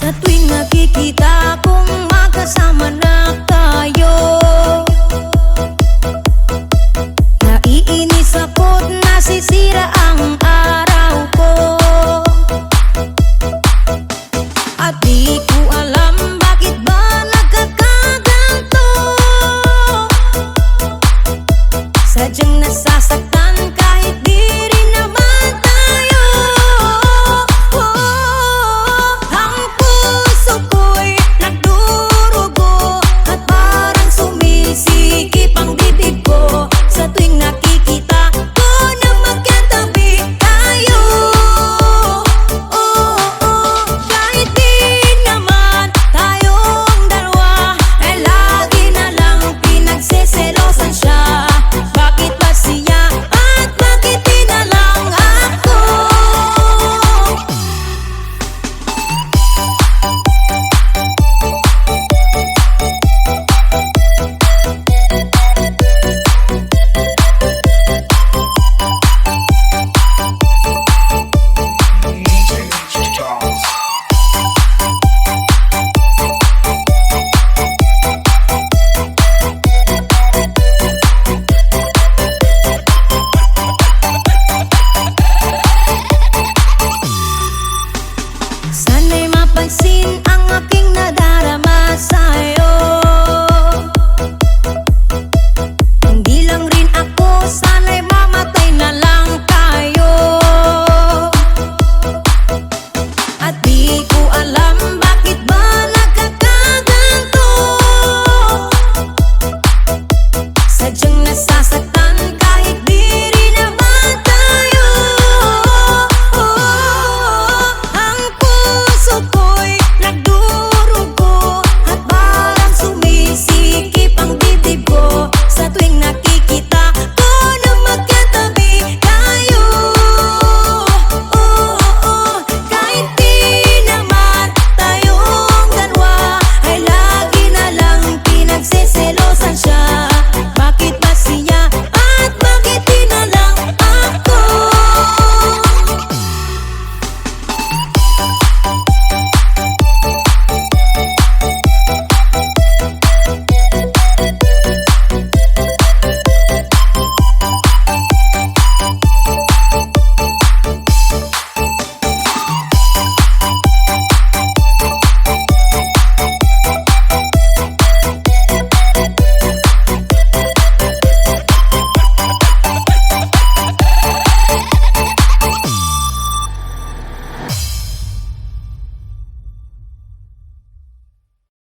Sa tuwing nakikita kong magkasama na tayo, naiinis ako't nasisira ang araw ko. At di ko alam bakit ba nagkakaganto. Sadyang nasasaktan kahit di rin naman tayo. Ang puso ko'y nagdurugo at parang sumisikip ang bibig ko sa tuwing nakikita ko na magkatabi tayo. Kahit di naman tayong dalawa, eh lagi na lang pinagseselosan siya. Bakit ba siya at bakit di na lang ako? Sana'y mapansin ang aking nadarama sa'yo.